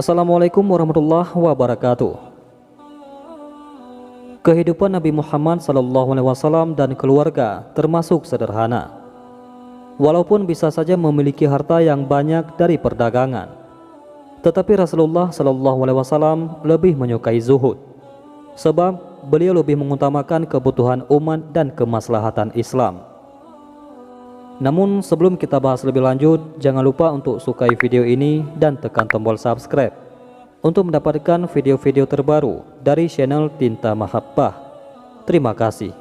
Assalamualaikum warahmatullahi wabarakatuh. Kehidupan Nabi Muhammad SAW dan keluarga termasuk sederhana. Walaupun bisa saja memiliki harta yang banyak dari perdagangan, tetapi Rasulullah SAW lebih menyukai zuhud, sebab beliau lebih mengutamakan kebutuhan umat dan kemaslahatan Islam. Namun sebelum kita bahas lebih lanjut, jangan lupa untuk sukai video ini dan tekan tombol subscribe untuk mendapatkan video-video terbaru dari channel Tinta Mahabbah. Terima kasih.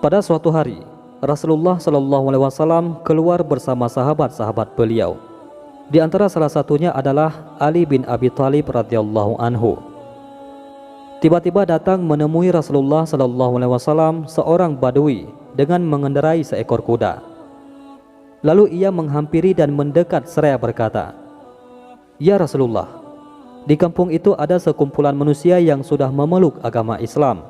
Pada suatu hari, Rasulullah SAW keluar bersama sahabat-sahabat beliau. Di antara salah satunya adalah Ali bin Abi Thalib radhiyallahu anhu. Tiba-tiba datang menemui Rasulullah SAW seorang badui dengan mengendarai seekor kuda. Lalu ia menghampiri dan mendekat seraya berkata, "Ya Rasulullah, di kampung itu ada sekumpulan manusia yang sudah memeluk agama Islam,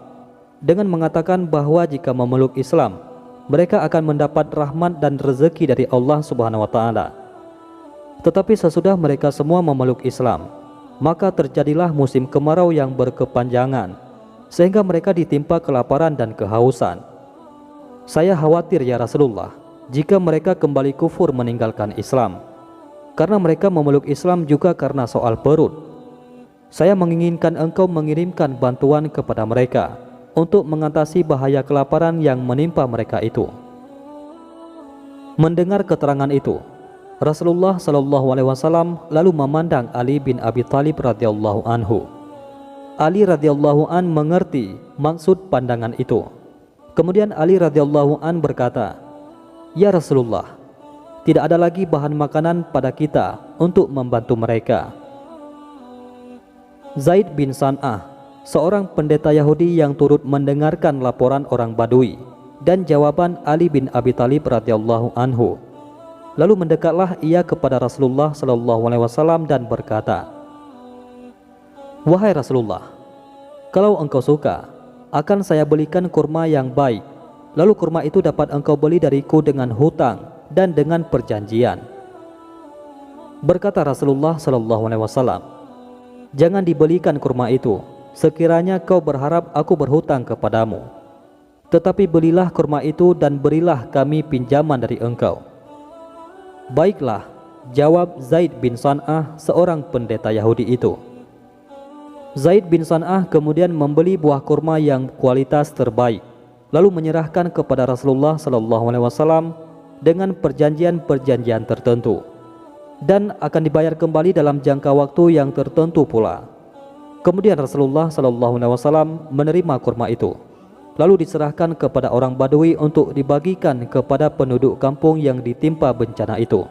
dengan mengatakan bahwa jika memeluk Islam, mereka akan mendapat rahmat dan rezeki dari Allah Subhanahu wa Ta'ala. Tetapi sesudah mereka semua memeluk Islam, maka terjadilah musim kemarau yang berkepanjangan, sehingga mereka ditimpa kelaparan dan kehausan. Saya khawatir ya Rasulullah, jika mereka kembali kufur meninggalkan Islam, karena mereka memeluk Islam juga karena soal perut. Saya menginginkan engkau mengirimkan bantuan kepada mereka untuk mengatasi bahaya kelaparan yang menimpa mereka itu." Mendengar keterangan itu, Rasulullah SAW lalu memandang Ali bin Abi Thalib radhiyallahu anhu. Ali radhiyallahu an mengerti maksud pandangan itu. Kemudian Ali radhiyallahu an berkata, "Ya Rasulullah, tidak ada lagi bahan makanan pada kita untuk membantu mereka." Zaid bin San'ah, seorang pendeta Yahudi yang turut mendengarkan laporan orang Badui dan jawaban Ali bin Abi Thalib radhiyallahu anhu, lalu mendekatlah ia kepada Rasulullah SAW dan berkata, "Wahai Rasulullah, kalau engkau suka, akan saya belikan kurma yang baik, lalu kurma itu dapat engkau beli dariku dengan hutang dan dengan perjanjian." Berkata Rasulullah SAW, "Jangan dibelikan kurma itu, sekiranya kau berharap aku berhutang kepadamu. Tetapi belilah kurma itu dan berilah kami pinjaman dari engkau." "Baiklah," jawab Zaid bin San'ah, seorang pendeta Yahudi itu. Zaid bin San'ah kemudian membeli buah kurma yang kualitas terbaik, lalu menyerahkan kepada Rasulullah SAW dengan perjanjian-perjanjian tertentu, dan akan dibayar kembali dalam jangka waktu yang tertentu pula. Kemudian Rasulullah SAW menerima kurma itu, lalu diserahkan kepada orang Badui untuk dibagikan kepada penduduk kampung yang ditimpa bencana itu.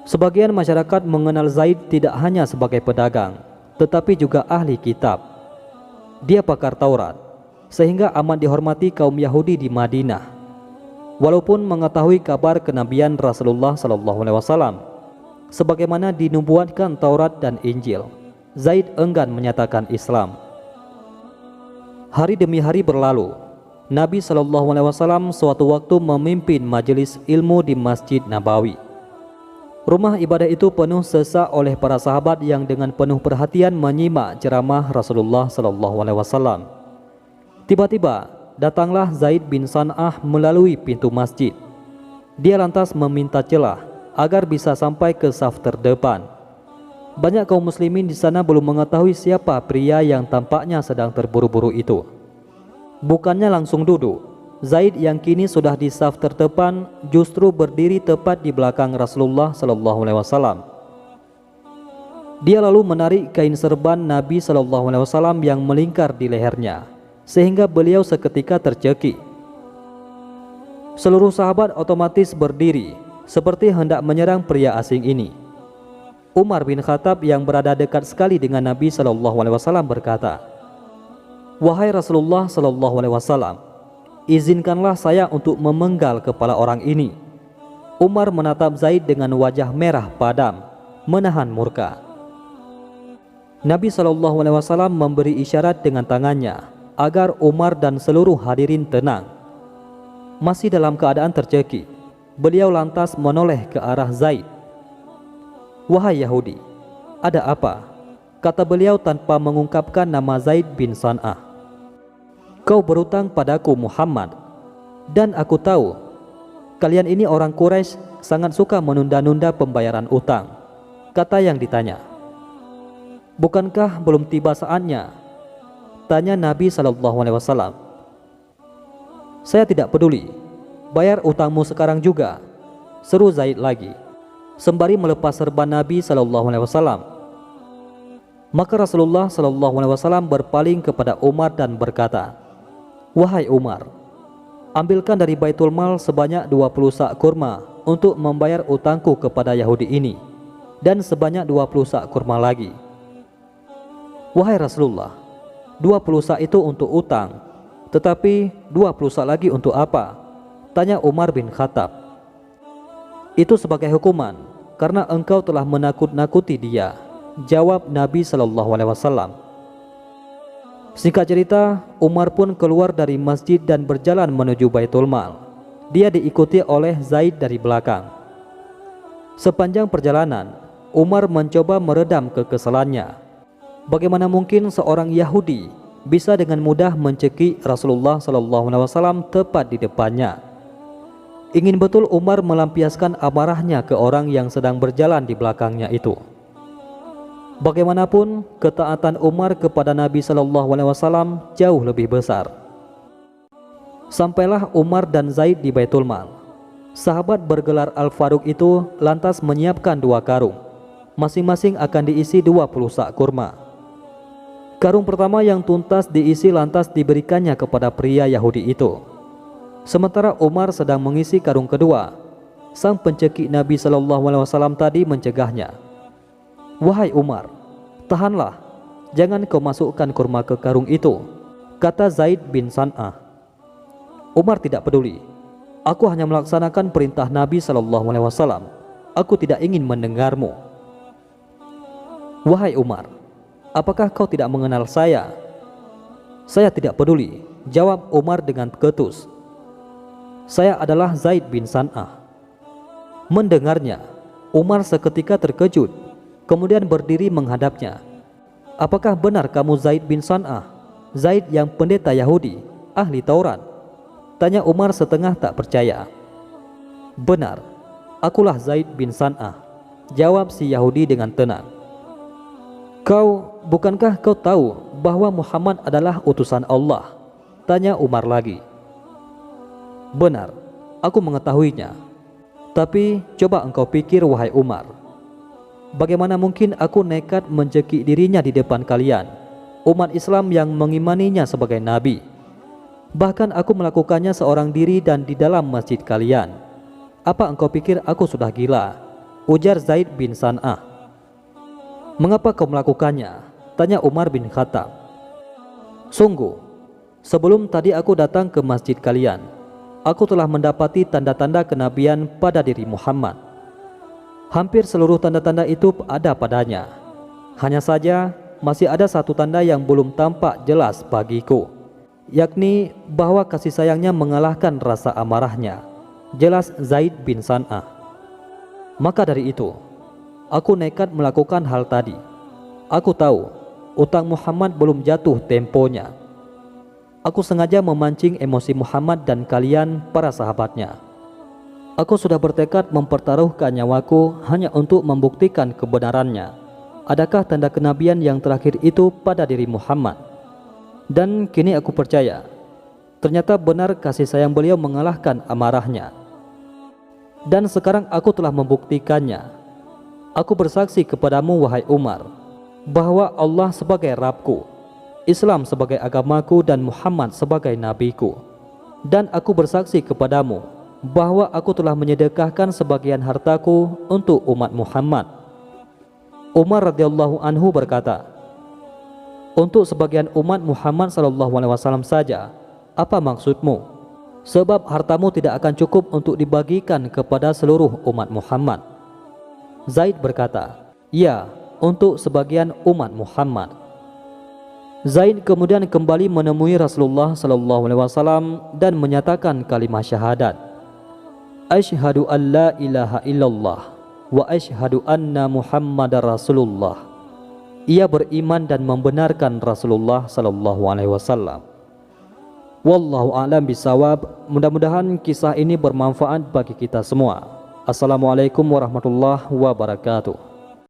Sebagian masyarakat mengenal Zaid tidak hanya sebagai pedagang, tetapi juga ahli kitab. Dia pakar Taurat, sehingga amat dihormati kaum Yahudi di Madinah. Walaupun mengetahui kabar kenabian Rasulullah SAW, sebagaimana dinubuatkan Taurat dan Injil, Zaid enggan menyatakan Islam. Hari demi hari berlalu. Nabi SAW suatu waktu memimpin majelis ilmu di Masjid Nabawi. Rumah ibadah itu penuh sesak oleh para sahabat yang dengan penuh perhatian menyimak ceramah Rasulullah SAW. Tiba-tiba datanglah Zaid bin San'ah melalui pintu masjid. Dia lantas meminta celah agar bisa sampai ke saf terdepan. Banyak kaum muslimin di sana belum mengetahui siapa pria yang tampaknya sedang terburu-buru itu. Bukannya langsung duduk, Zaid yang kini sudah di saf terdepan justru berdiri tepat di belakang Rasulullah SAW. Dia lalu menarik kain serban Nabi SAW yang melingkar di lehernya, sehingga beliau seketika tercekik. Seluruh sahabat otomatis berdiri seperti hendak menyerang pria asing ini. Umar bin Khattab yang berada dekat sekali dengan Nabi SAW berkata, "Wahai Rasulullah SAW, izinkanlah saya untuk memenggal kepala orang ini." Umar menatap Zaid dengan wajah merah padam, menahan murka. Nabi SAW memberi isyarat dengan tangannya agar Umar dan seluruh hadirin tenang. Masih dalam keadaan tercekik, beliau lantas menoleh ke arah Zaid. "Wahai Yahudi, ada apa?" kata beliau tanpa mengungkapkan nama Zaid bin San'ah. "Kau berutang padaku Muhammad, dan aku tahu kalian ini orang Quraisy sangat suka menunda-nunda pembayaran utang," kata yang ditanya. "Bukankah belum tiba saatnya?" tanya Nabi SAW. "Saya tidak peduli, bayar utangmu sekarang juga," seru Zaid lagi, sembari melepas serban Nabi SAW. Maka Rasulullah SAW berpaling kepada Umar dan berkata, "Wahai Umar, ambilkan dari Baitul Mal sebanyak 20 sak kurma untuk membayar utangku kepada Yahudi ini, dan sebanyak 20 sak kurma lagi." "Wahai Rasulullah, 20 sak itu untuk utang, tetapi 20 sak lagi untuk apa?" tanya Umar bin Khattab. "Itu sebagai hukuman karena engkau telah menakut-nakuti dia," jawab Nabi SAW. Singkat cerita, Umar pun keluar dari masjid dan berjalan menuju Baitul Mal. Dia diikuti oleh Zaid dari belakang. Sepanjang perjalanan, Umar mencoba meredam kekesalannya. Bagaimana mungkin seorang Yahudi bisa dengan mudah mencekik Rasulullah SAW tepat di depannya? Ingin betul Umar melampiaskan amarahnya ke orang yang sedang berjalan di belakangnya itu. Bagaimanapun, ketaatan Umar kepada Nabi SAW jauh lebih besar. Sampailah Umar dan Zaid di Baitul Mal. Sahabat bergelar Al-Faruq itu lantas menyiapkan 2 karung. Masing-masing akan diisi 20 sak kurma. Karung pertama yang tuntas diisi lantas diberikannya kepada pria Yahudi itu. Sementara Umar sedang mengisi karung kedua, sang pencekik Nabi SAW tadi mencegahnya. "Wahai Umar, tahanlah, jangan kau masukkan kurma ke karung itu," kata Zaid bin San'ah. Umar tidak peduli. "Aku hanya melaksanakan perintah Nabi SAW. Aku tidak ingin mendengarmu." "Wahai Umar, apakah kau tidak mengenal saya?" "Saya tidak peduli," jawab Umar dengan ketus. "Saya adalah Zaid bin San'ah." Mendengarnya, Umar seketika terkejut, kemudian berdiri menghadapnya. "Apakah benar kamu Zaid bin San'ah, Zaid yang pendeta Yahudi, ahli Taurat?" tanya Umar setengah tak percaya. "Benar, akulah Zaid bin San'ah," jawab si Yahudi dengan tenang. Bukankah kau tahu bahwa Muhammad adalah utusan Allah?" tanya Umar lagi. "Benar, aku mengetahuinya. Tapi coba engkau pikir, wahai Umar, bagaimana mungkin aku nekat mencekik dirinya di depan kalian, umat Islam yang mengimaninya sebagai nabi? Bahkan aku melakukannya seorang diri dan di dalam masjid kalian. Apa engkau pikir aku sudah gila?" ujar Zaid bin San'ah. "Mengapa kau melakukannya?" tanya Umar bin Khattab. "Sungguh, sebelum tadi aku datang ke masjid kalian, aku telah mendapati tanda-tanda kenabian pada diri Muhammad. Hampir seluruh tanda-tanda itu ada padanya. Hanya saja masih ada satu tanda yang belum tampak jelas bagiku, yakni bahwa kasih sayangnya mengalahkan rasa amarahnya," jelas Zaid bin San'ah. "Maka dari itu, aku nekat melakukan hal tadi. Aku tahu utang Muhammad belum jatuh temponya. Aku sengaja memancing emosi Muhammad dan kalian para sahabatnya. Aku sudah bertekad mempertaruhkan nyawaku hanya untuk membuktikan kebenarannya. Adakah tanda kenabian yang terakhir itu pada diri Muhammad? Dan kini aku percaya, ternyata benar kasih sayang beliau mengalahkan amarahnya. Dan sekarang aku telah membuktikannya. Aku bersaksi kepadamu, wahai Umar, bahwa Allah sebagai Rabbku, Islam sebagai agamaku, dan Muhammad sebagai nabiku. Dan aku bersaksi kepadamu bahwa aku telah menyedekahkan sebagian hartaku untuk umat Muhammad." Umar radhiyallahu anhu berkata, "Untuk sebagian umat Muhammad SAW saja, apa maksudmu? Sebab hartamu tidak akan cukup untuk dibagikan kepada seluruh umat Muhammad." Zaid berkata, "Ya, untuk sebagian umat Muhammad." Zaid kemudian kembali menemui Rasulullah SAW dan menyatakan kalimat syahadat, "Asyhadu an la ilaha illallah wa asyhadu anna Muhammadar Rasulullah. Ia beriman dan membenarkan Rasulullah sallallahu alaihi wasallam. Wallahu a'lam bisawab. Mudah-mudahan kisah ini bermanfaat bagi kita semua. Assalamualaikum warahmatullahi wabarakatuh.